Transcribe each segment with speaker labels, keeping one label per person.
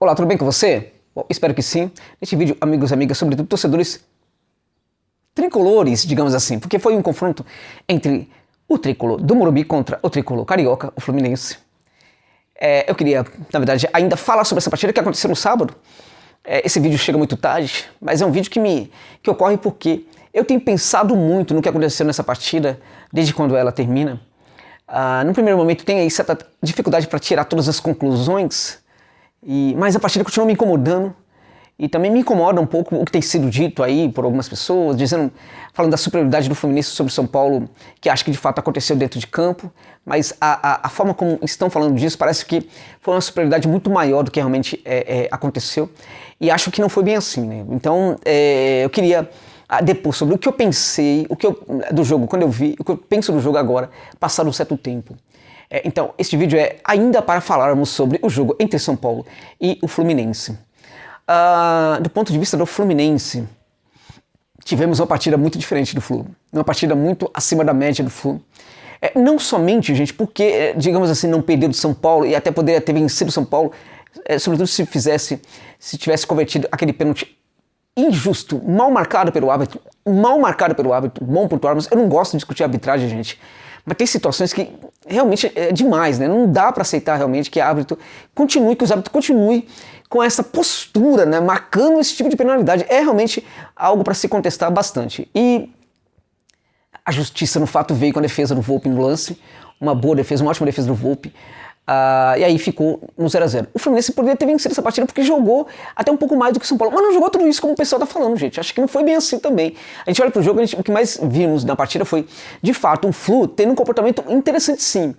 Speaker 1: Olá, tudo bem com você? Bom, espero que sim. Neste vídeo, amigos e amigas, sobretudo torcedores tricolores, digamos assim, porque foi um confronto entre o tricolor do Morumbi contra o tricolor carioca, o Fluminense. Eu queria, na verdade, ainda falar sobre essa partida que aconteceu no sábado. Esse vídeo chega muito tarde, mas é um vídeo que ocorre porque eu tenho pensado muito no que aconteceu nessa partida desde quando ela termina. No primeiro momento tem aí certa dificuldade para tirar todas as conclusões, mas a partida continua me incomodando. E também me incomoda um pouco o que tem sido dito aí por algumas pessoas, falando da superioridade do Fluminense sobre o São Paulo, que acho que de fato aconteceu dentro de campo, mas a forma como estão falando disso parece que foi uma superioridade muito maior do que realmente aconteceu, e acho que não foi bem assim, né? Então eu queria depor sobre o que eu pensei, do jogo quando eu vi, o que eu penso do jogo agora, passado um certo tempo. Então, este vídeo é ainda para falarmos sobre o jogo entre São Paulo e o Fluminense. Do ponto de vista do Fluminense, tivemos uma partida muito diferente do Flu, uma partida muito acima da média do Flu. Não somente, gente, porque, digamos assim, não perdeu do São Paulo e até poderia ter vencido o São Paulo, sobretudo se tivesse convertido aquele pênalti injusto, mal marcado pelo árbitro, bom pontuarmos. Eu não gosto de discutir arbitragem, gente, mas tem situações que realmente é demais, né? Não dá para aceitar realmente que os árbitros continuem com essa postura, né, marcando esse tipo de penalidade. É realmente algo para se contestar bastante. E a justiça, no fato, veio com a defesa do Volpi no lance, uma boa defesa, uma ótima defesa do Volpi, e aí ficou no 0x0. O Fluminense poderia ter vencido essa partida porque jogou até um pouco mais do que o São Paulo, mas não jogou tudo isso como o pessoal está falando, gente. Acho que não foi bem assim também. A gente olha pro jogo, o que mais vimos na partida foi, de fato, o Flu tendo um comportamento interessante, sim.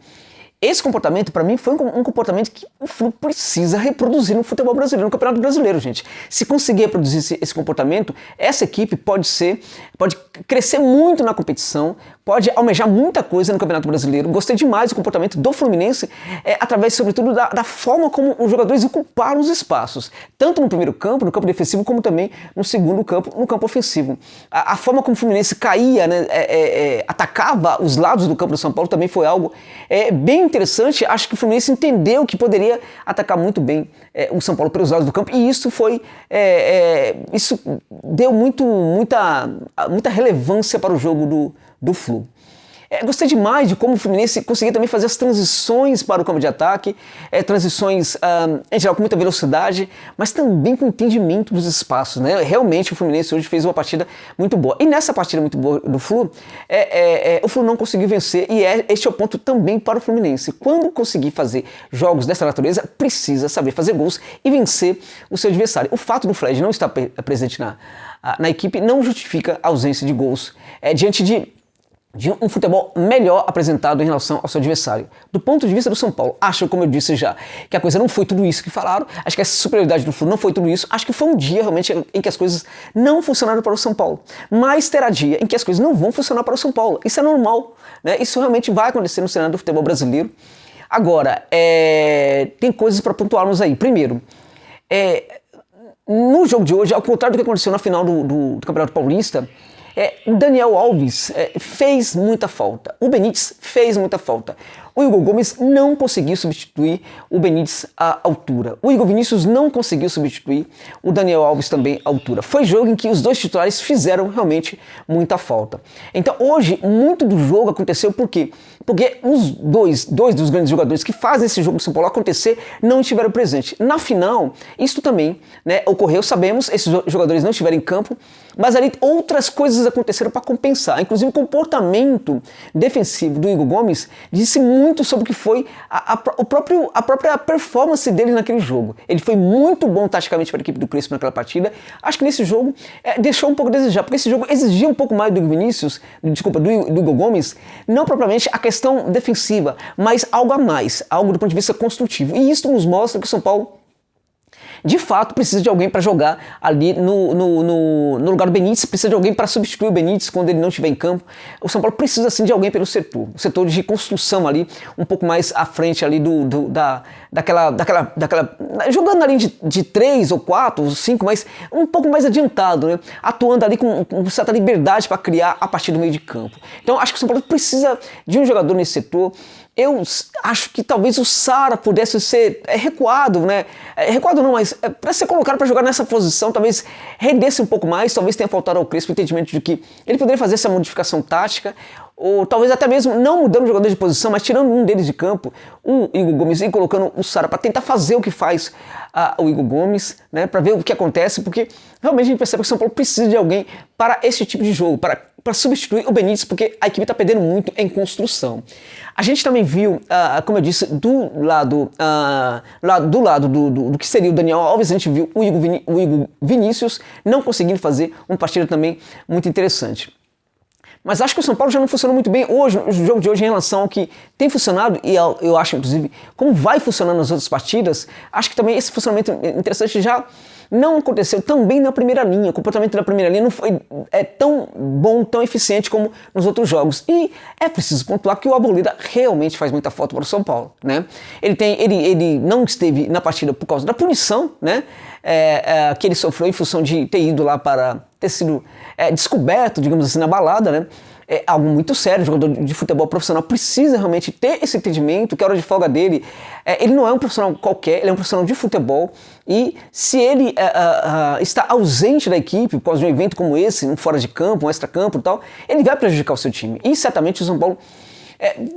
Speaker 1: Esse comportamento, para mim, foi um comportamento que o Flu precisa reproduzir no futebol brasileiro, no Campeonato Brasileiro, gente. Se conseguir reproduzir esse comportamento, essa equipe pode crescer muito na competição, pode almejar muita coisa no Campeonato Brasileiro. Gostei demais do comportamento do Fluminense, através, sobretudo, da forma como os jogadores ocuparam os espaços, tanto no primeiro campo, no campo defensivo, como também no segundo campo, no campo ofensivo. A forma como o Fluminense caía, né, atacava os lados do campo do São Paulo também foi algo bem interessante. Acho que o Fluminense entendeu que poderia atacar muito bem o São Paulo pelos lados do campo, e isso isso deu muita relevância para o jogo do Flu. Gostei demais de como o Fluminense conseguia também fazer as transições para o campo de ataque, transições em geral com muita velocidade, mas também com entendimento dos espaços, né? Realmente o Fluminense hoje fez uma partida muito boa. E nessa partida muito boa do Flu, o Flu não conseguiu vencer, e este é o ponto também para o Fluminense. Quando conseguir fazer jogos dessa natureza, precisa saber fazer gols e vencer o seu adversário. O fato do Fred não estar presente na equipe não justifica a ausência de gols diante de um futebol melhor apresentado em relação ao seu adversário. Do ponto de vista do São Paulo, acho, como eu disse já, que a coisa não foi tudo isso que falaram. Acho que essa superioridade do Flu não foi tudo isso. Acho que foi um dia realmente em que as coisas não funcionaram para o São Paulo. Mas terá dia em que as coisas não vão funcionar para o São Paulo. Isso é normal, né? Isso realmente vai acontecer no cenário do futebol brasileiro. Agora, tem coisas para pontuarmos aí. Primeiro, no jogo de hoje, ao contrário do que aconteceu na final do Campeonato Paulista, o Daniel Alves fez muita falta, o Benítez fez muita falta. O Igor Gomes não conseguiu substituir o Benítez à altura. O Igor Vinícius não conseguiu substituir o Daniel Alves também à altura. Foi jogo em que os dois titulares fizeram realmente muita falta. Então hoje, muito do jogo aconteceu por quê? Porque os dois dos grandes jogadores que fazem esse jogo do São Paulo acontecer não estiveram presentes. Na final, isso também, né, ocorreu, sabemos, esses jogadores não estiveram em campo, mas ali outras coisas aconteceram para compensar. Inclusive o comportamento defensivo do Igor Gomes disse muito sobre o que foi a própria performance dele naquele jogo. Ele foi muito bom taticamente para a equipe do Crespo naquela partida. Acho que nesse jogo deixou um pouco a desejar, porque esse jogo exigia um pouco mais do Igor Vinícius, do Igor Gomes, não propriamente a questão defensiva, mas algo a mais, algo do ponto de vista construtivo. E isso nos mostra que o São Paulo de fato precisa de alguém para jogar ali no lugar do Benítez, precisa de alguém para substituir o Benítez quando ele não estiver em campo. O São Paulo precisa sim de alguém pelo setor, o setor de construção ali, um pouco mais à frente ali daquela jogando ali de 3 ou 4 ou 5, mas um pouco mais adiantado, né? Atuando ali com certa liberdade para criar a partir do meio de campo. Então acho que o São Paulo precisa de um jogador nesse setor. acho que talvez o Sara pudesse ser recuado, né? Recuado não, mas para ser colocado para jogar nessa posição, talvez rendesse um pouco mais, talvez tenha faltado ao Crespo o entendimento de que ele poderia fazer essa modificação tática, ou talvez até mesmo não mudando o jogador de posição, mas tirando um deles de campo, o Igor Gomes, e colocando o Sara para tentar fazer o que faz o Igor Gomes, né? Para ver o que acontece, porque realmente a gente percebe que o São Paulo precisa de alguém para esse tipo de jogo, para substituir o Benítez, porque a equipe está perdendo muito em construção. A gente também viu, como eu disse, do lado do que seria o Daniel Alves, a gente viu o Igor Vinícius não conseguindo fazer uma partida também muito interessante. Mas acho que o São Paulo já não funcionou muito bem hoje, o jogo de hoje, em relação ao que tem funcionado, e eu acho, inclusive, como vai funcionando nas outras partidas, acho que também esse funcionamento interessante já não aconteceu também na primeira linha. O comportamento da primeira linha não foi tão bom, tão eficiente como nos outros jogos. E é preciso pontuar que o Arboleda realmente faz muita falta para o São Paulo, né? Ele não esteve na partida por causa da punição, né? Que ele sofreu em função de ter ido lá para ter sido descoberto, digamos assim, na balada, né? É algo muito sério. O jogador de futebol profissional precisa realmente ter esse entendimento que a hora de folga dele, ele não é um profissional qualquer, ele é um profissional de futebol, e se ele está ausente da equipe por causa de um evento como esse, um fora de campo, um extra-campo e tal, ele vai prejudicar o seu time. E certamente o São Paulo,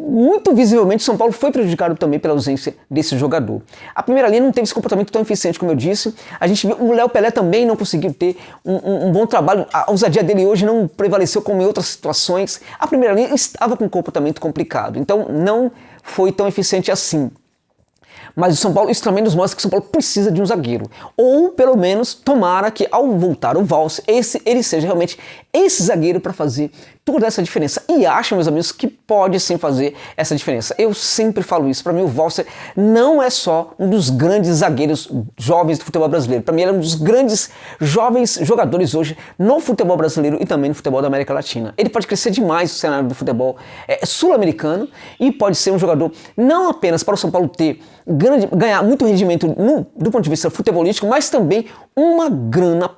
Speaker 1: muito visivelmente, o São Paulo foi prejudicado também pela ausência desse jogador. A primeira linha não teve esse comportamento tão eficiente como eu disse. A gente viu o Léo Pelé também não conseguiu ter um bom trabalho. A ousadia dele hoje não prevaleceu como em outras situações. A primeira linha estava com um comportamento complicado, então não foi tão eficiente assim. Mas o São Paulo, isso também nos mostra que o São Paulo precisa de um zagueiro. Ou, pelo menos, tomara que ao voltar o Walser, ele seja realmente esse zagueiro para fazer toda essa diferença. E acho, meus amigos, que pode sim fazer essa diferença. Eu sempre falo isso. Para mim, o Walser não é só um dos grandes zagueiros jovens do futebol brasileiro. Para mim, ele é um dos grandes jovens jogadores hoje no futebol brasileiro e também no futebol da América Latina. Ele pode crescer demais no cenário do futebol sul-americano e pode ser um jogador não apenas para o São Paulo ganhar muito rendimento do ponto de vista futebolístico, mas também uma grana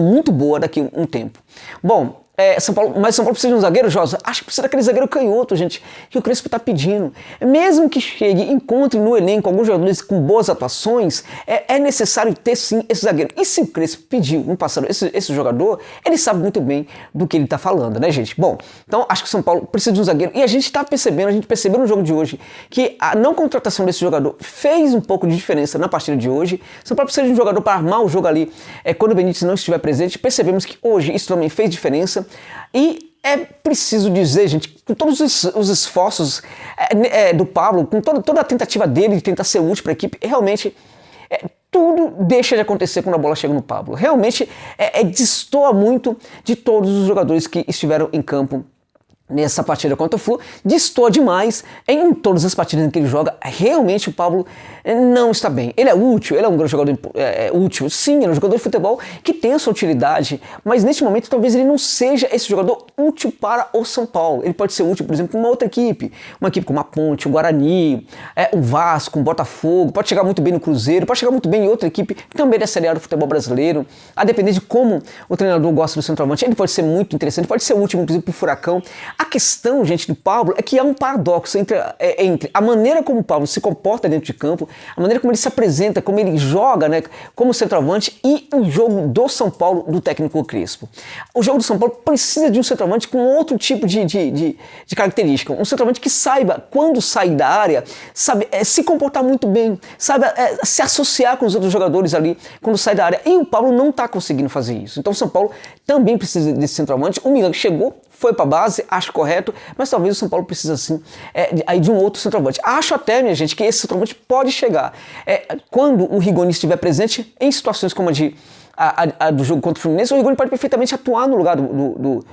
Speaker 1: muito boa daqui a um tempo. Bom, São Paulo precisa de um zagueiro, Josa? Acho que precisa daquele zagueiro canhoto, gente, que o Crespo está pedindo. Mesmo que chegue, encontre no elenco alguns jogadores com boas atuações, é necessário ter sim esse zagueiro. E se o Crespo pediu no passado esse jogador, ele sabe muito bem do que ele está falando, né, gente? Bom, então acho que o São Paulo precisa de um zagueiro. E a gente percebeu no jogo de hoje que a não contratação desse jogador fez um pouco de diferença na partida de hoje. São Paulo precisa de um jogador para armar o jogo ali quando o Benítez não estiver presente. Percebemos que hoje isso também fez diferença. E é preciso dizer, gente, com todos os esforços do Pablo, com toda a tentativa dele de tentar ser útil para a equipe, realmente tudo deixa de acontecer quando a bola chega no Pablo. Realmente destoa muito de todos os jogadores que estiveram em campo nessa partida contra o Flu, destoa demais em todas as partidas em que ele joga. Realmente o Pablo não está bem. Ele é útil, ele é um grande jogador útil, sim, ele é um jogador de futebol que tem a sua utilidade, mas neste momento talvez ele não seja esse jogador útil para o São Paulo. Ele pode ser útil, por exemplo, para uma outra equipe, uma equipe como a Ponte, o Guarani, o Vasco, o Botafogo, pode chegar muito bem no Cruzeiro, pode chegar muito bem em outra equipe também da Série A do futebol brasileiro, a depender de como o treinador gosta do centroavante. Ele pode ser muito interessante, pode ser útil, inclusive, para o Furacão. A questão, gente, do Pablo é que há um paradoxo entre a maneira como o Pablo se comporta dentro de campo, a maneira como ele se apresenta, como ele joga, né, como centroavante, e o jogo do São Paulo, do técnico Crespo. O jogo do São Paulo precisa de um centroavante com outro tipo de característica. Um centroavante que saiba, quando sair da área, sabe se comportar muito bem, saiba se associar com os outros jogadores ali quando sai da área. E o Pablo não está conseguindo fazer isso. Então o São Paulo também precisa desse centroavante. O Milan chegou, foi para a base, acho correto, mas talvez o São Paulo precise sim de um outro centroavante. Acho até, minha gente, que esse centroavante pode chegar quando o Rigoni estiver presente em situações como a do jogo contra o Fluminense. O Rigoni pode perfeitamente atuar no lugar do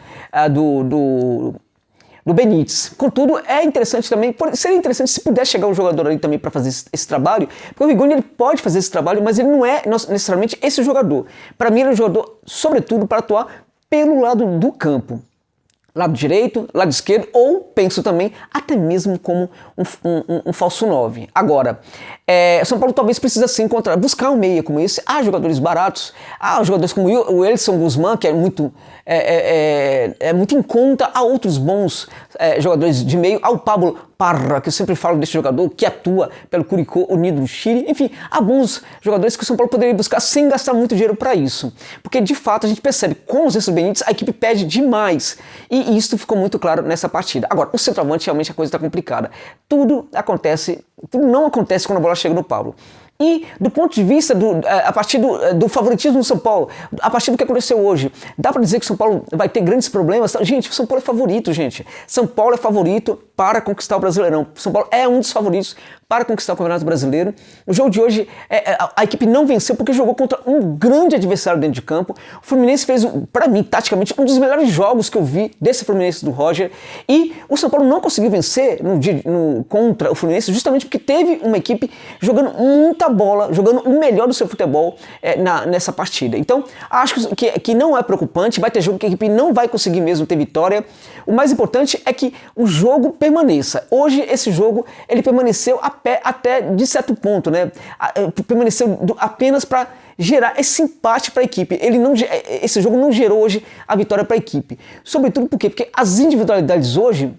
Speaker 1: Benítez. Contudo, é interessante também, seria interessante se pudesse chegar um jogador ali também para fazer esse trabalho, porque o Rigoni ele pode fazer esse trabalho, mas ele não é necessariamente esse jogador. Para mim, ele é um jogador, sobretudo, para atuar pelo lado do campo. Lado direito, lado esquerdo, ou penso também até mesmo como um falso 9. Agora, São Paulo talvez precise sim buscar um meia como esse. Há jogadores baratos, há jogadores como o Elson Guzmán, que é muito em conta, há outros bons jogadores de meio, há o Pablo Parra, que eu sempre falo desse jogador, que atua pelo Curicó Unido do Chile. Enfim, há bons jogadores que o São Paulo poderia buscar sem gastar muito dinheiro para isso. Porque, de fato, a gente percebe que com os Benítez a equipe pede demais. E isso ficou muito claro nessa partida. Agora, o centroavante, realmente a coisa está complicada. Tudo não acontece quando a bola chega no Pablo. E do ponto de vista, a partir do favoritismo do São Paulo, a partir do que aconteceu hoje, dá para dizer que o São Paulo vai ter grandes problemas? Gente, o São Paulo é favorito, gente. São Paulo é favorito para conquistar o Brasileirão. São Paulo é um dos favoritos para conquistar o Campeonato Brasileiro. O jogo de hoje, a equipe não venceu porque jogou contra um grande adversário dentro de campo. O Fluminense fez, para mim, taticamente, um dos melhores jogos que eu vi desse Fluminense do Roger. E o São Paulo não conseguiu vencer contra o Fluminense justamente porque teve uma equipe jogando muita bola, jogando o melhor do seu futebol nessa partida. Então, acho que não é preocupante. Vai ter jogo que a equipe não vai conseguir mesmo ter vitória. O mais importante é que o jogo permaneça. Hoje, esse jogo, ele permaneceu até de certo ponto, né? Permaneceu apenas para gerar esse empate para a equipe. Esse jogo não gerou hoje a vitória para a equipe. Sobretudo por quê? Porque as individualidades hoje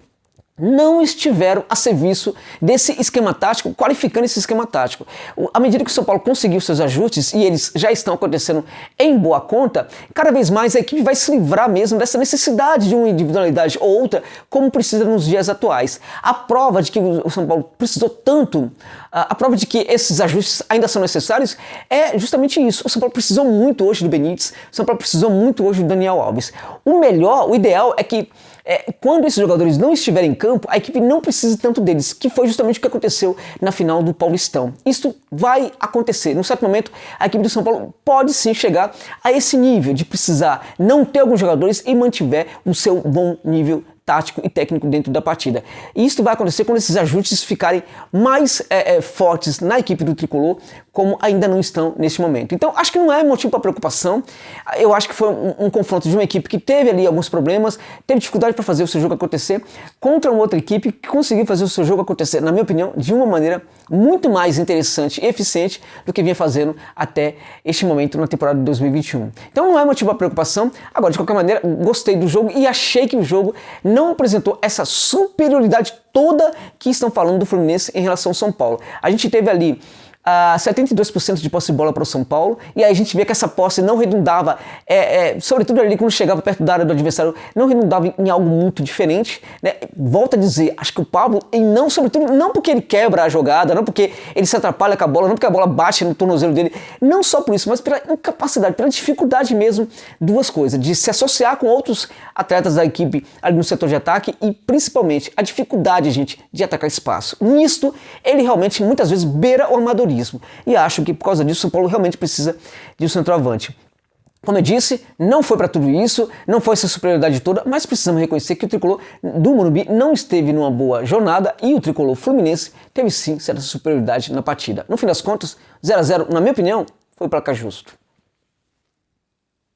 Speaker 1: não estiveram a serviço desse esquema tático, qualificando esse esquema tático. À medida que o São Paulo conseguiu seus ajustes, e eles já estão acontecendo em boa conta, cada vez mais a equipe vai se livrar mesmo dessa necessidade de uma individualidade ou outra, como precisa nos dias atuais. A prova de que o São Paulo precisou tanto, a prova de que esses ajustes ainda são necessários, é justamente isso. O São Paulo precisou muito hoje do Benítez, o São Paulo precisou muito hoje do Daniel Alves. O ideal é que quando esses jogadores não estiverem em campo, a equipe não precisa tanto deles, que foi justamente o que aconteceu na final do Paulistão. Isso vai acontecer. Num certo momento, a equipe do São Paulo pode sim chegar a esse nível de precisar não ter alguns jogadores e mantiver o seu bom nível tático e técnico dentro da partida. E isso vai acontecer quando esses ajustes ficarem mais fortes na equipe do Tricolor, como ainda não estão neste momento. Então, acho que não é motivo para preocupação. Eu acho que foi um confronto de uma equipe que teve ali alguns problemas, teve dificuldade para fazer o seu jogo acontecer, contra uma outra equipe que conseguiu fazer o seu jogo acontecer, na minha opinião, de uma maneira muito mais interessante e eficiente do que vinha fazendo até este momento na temporada de 2021. Então, não é motivo para preocupação. Agora, de qualquer maneira, gostei do jogo e achei que o jogo não apresentou essa superioridade toda que estão falando do Fluminense em relação ao São Paulo. A gente teve ali 72% de posse de bola para o São Paulo, e aí a gente vê que essa posse não redundava, sobretudo ali quando chegava perto da área do adversário, não redundava em algo muito diferente, né? Volto a dizer, acho que o Pablo, sobretudo, não porque ele quebra a jogada, não porque ele se atrapalha com a bola, não porque a bola bate no tornozelo dele, não só por isso, mas pela incapacidade, pela dificuldade mesmo, duas coisas, de se associar com outros atletas da equipe ali no setor de ataque e principalmente a dificuldade, gente, de atacar espaço. Nisto, ele realmente muitas vezes beira o amadorismo. E acho que por causa disso o São Paulo realmente precisa de um centroavante. Como eu disse, não foi para tudo isso, não foi essa superioridade toda, mas precisamos reconhecer que o Tricolor do Morumbi não esteve numa boa jornada e o Tricolor Fluminense teve sim certa superioridade na partida. No fim das contas, 0 a 0, na minha opinião, foi placar justo.